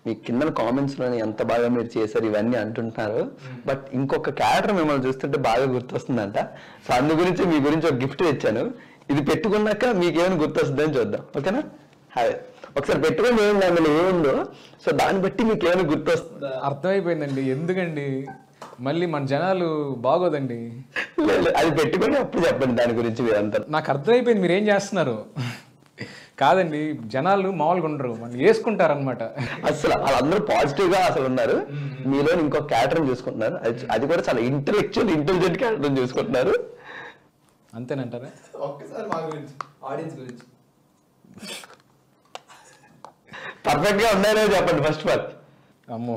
మీ కింద కామెంట్స్ లోని ఎంత బాగా మీరు చేశారు ఇవన్నీ అంటుంటున్నారు. బట్ ఇంకొక క్యారెక్టర్ మిమ్మల్ని చూస్తుంటే బాగా గుర్తొస్తుందంట. సో అందు గురించి మీ గురించి ఒక గిఫ్ట్ తెచ్చాను. ఇది పెట్టుకున్నాక మీకేమైనా గుర్తొస్తుందని చూద్దాం, ఓకేనా? హాయ్, ఒకసారి పెట్టుకుని ఏముంది అందులో ఏముందో, సో దాన్ని బట్టి మీకు ఏమైనా గుర్తొస్తుందా? అర్థమైపోయిందండి. ఎందుకండి మళ్ళీ మన జనాలు బాగోదండి. అది పెట్టుకొని అప్పుడు చెప్పండి దాని గురించి మీరంతా. నాకు అర్థమైపోయింది మీరేం చేస్తున్నారు. కాదండి, జనాలు మామూలుగా ఉండరు, మనం వేసుకుంటారనమాట. అసలు వాళ్ళందరూ పాజిటివ్ గా అసలు ఉన్నారు. మీలో ఇంకో క్యారెక్టర్ చూసుకుంటున్నారు, అది కూడా చాలా ఇంటెలిజెంట్ క్యారెక్టర్ చూసుకుంటున్నారు. అంతేనంటారా? ఒక్కసారి మా గురించి, ఆడియన్స్ గురించి పర్ఫెక్ట్ గా ఉన్నారో చెప్పండి ఫస్ట్ ఆఫ్ ఆల్. అమ్మో,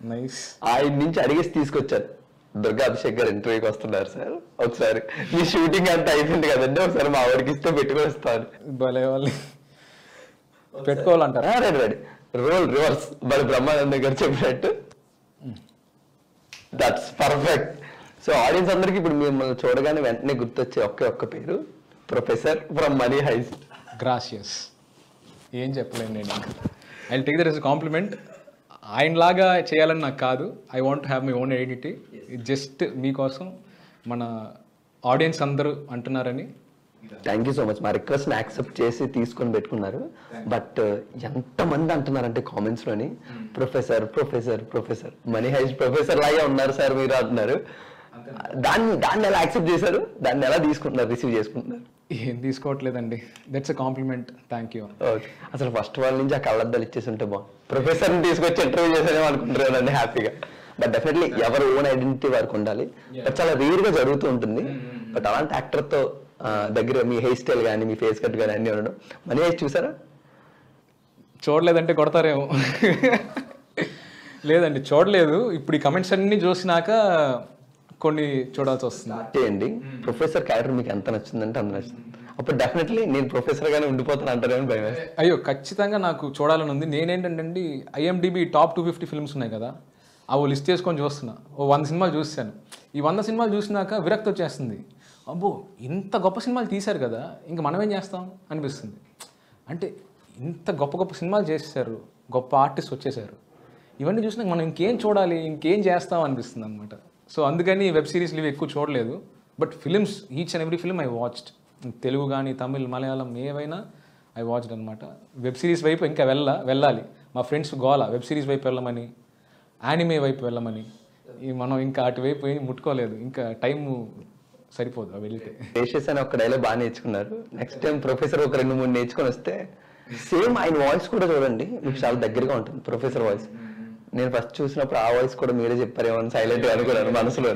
నైస్. ఆయన నుంచి అడిగేసి తీసుకొచ్చారు. దుర్గా అభిషేక్ గారు ఇంటర్వ్యూకి వస్తున్నారు సార్, ఒకసారి మీ షూటింగ్ అంతా అయిపోయింది కదండి, ఒకసారి మా వాడికి ఇస్తే పెట్టుకొని వస్తారు. భలే వాళ్ళు పెట్టుకోవాలంటారా? రెడీ రెడీ, రోల్ రివర్స్, మరి బ్రహ్మానంద గారు చెప్పినట్టు. That's perfect. సో ఆడియన్స్ అందరికి ఇప్పుడు మిమ్మల్ని చూడగానే వెంటనే గుర్తొచ్చే ఒక్క పేరు, ప్రొఫెసర్ ఫ్రమ్ మనీ హైస్ట్. గ్రాసియస్. ఏం చెప్పలేను నేను. I take that as a compliment. ఆయనలాగా చేయాలని నాకు కాదు. I want to have my own identity. Just మీకోసం మన ఆడియన్స్ అందరూ అంటున్నారని. Thank you so much. మా రిక్వెస్ట్ యాక్సెప్ట్ చేసి తీసుకొని పెట్టుకున్నారు. బట్ ఎంతమంది అంటున్నారంటే కామెంట్స్ లోని, professor professor professor, Money Heist professor లాగే ఉన్నారు సార్ మీరు అంటున్నారు. దాన్ని ఎలా యాక్సెప్ట్ చేశారు, దాన్ని ఎలా తీసుకుంటున్నారు, రిసీవ్ చేసుకుంటున్నారు? ఏం తీసుకోవట్లేదండి. That's a compliment. Thank you. Okay, అసలు ఫస్ట్ వాళ్ళ నుంచి ఆ కళ్ళద్దాలు ఇచ్చేసి ఉంటే బాగుంది. ప్రొఫెసర్ని తీసుకొచ్చి ఇంటర్వ్యూ చేసేదేమో అనుకుంటారు హ్యాపీగా. బట్ డెఫినెట్లీ ఎవరు ఓన్ ఐడెంటిటీ వారికి ఉండాలి. బట్ చాలా రేర్ గా జరుగుతూ ఉంటుంది. బట్ అలాంటి యాక్టర్ తో దగ్గర మీ హెయిర్ స్టైల్ కానీ మీ ఫేస్ కట్ కానీ అన్ని ఉండడం. మనీ హైస్ట్ చూసారా? చూడలేదంటే కొడతారేమో. లేదండి, చూడలేదు. ఇప్పుడు ఈ కమెంట్స్ అన్ని చూసినాక కొన్ని చూడాల్సి వస్తుంది. చేయండి. ప్రొఫెసర్ క్యారెక్టర్ మీకు ఎంత నచ్చిందంటే అంత నచ్చింది. అప్పుడు డెఫినెట్లీ నేను ప్రొఫెసర్ గానే ఉండిపోతాను అంటారేమో భయం. అయ్యో, ఖచ్చితంగా నాకు చూడాలని ఉంది. నేనేంటంటే IMDb టాప్ 250 ఫిల్మ్స్ ఉన్నాయి కదా, అవి లిస్ట్ చేసుకొని చూస్తున్నా. 100 సినిమాలు చూసాను. ఈ 100 సినిమాలు చూసినాక విరక్తి వచ్చేస్తుంది. అబ్బో, ఇంత గొప్ప సినిమాలు తీశారు కదా, ఇంకా మనం ఏం చేస్తాం అనిపిస్తుంది. అంటే ఇంత గొప్ప గొప్ప సినిమాలు చేసేసారు, గొప్ప ఆర్టిస్ట్ వచ్చేసారు. ఇవన్నీ చూసినాక మనం ఇంకేం చూడాలి, ఇంకేం చేస్తాం అనిపిస్తుంది అనమాట. సో అందుకని వెబ్ సిరీస్లు ఇవి ఎక్కువ చూడలేదు. But films, each and every film I watched. Telugu కానీ తమిళ్ మలయాళం ఏవైనా ఐ వాచ్డ్ అనమాట. వెబ్ సిరీస్ వైపు ఇంకా వెళ్ళాలి. మా ఫ్రెండ్స్ గోల వెబ్ సిరీస్ వైపు వెళ్ళమని, యానిమే వైపు వెళ్ళమని. మనం ఇంకా అటువైపు ఏం ముట్టుకోలేదు, ఇంకా టైం సరిపోదు అవి వెళ్తే. పేషెస్ అని ఒక డైలాగ్ బాగా నేర్చుకున్నారు. నెక్స్ట్ టైం ప్రొఫెసర్ ఒక 2-3 నేర్చుకొని వస్తే సేమ్ ఆయన వాయిస్ కూడా చూడండి, మీకు చాలా దగ్గరగా ఉంటుంది ప్రొఫెసర్ వాయిస్. నేను ఫస్ట్ చూసినప్పుడు ఆ వాయిస్ కూడా మీరే చెప్పారేమో అని సైలెంట్ గా అనుకున్నాను మనసులో.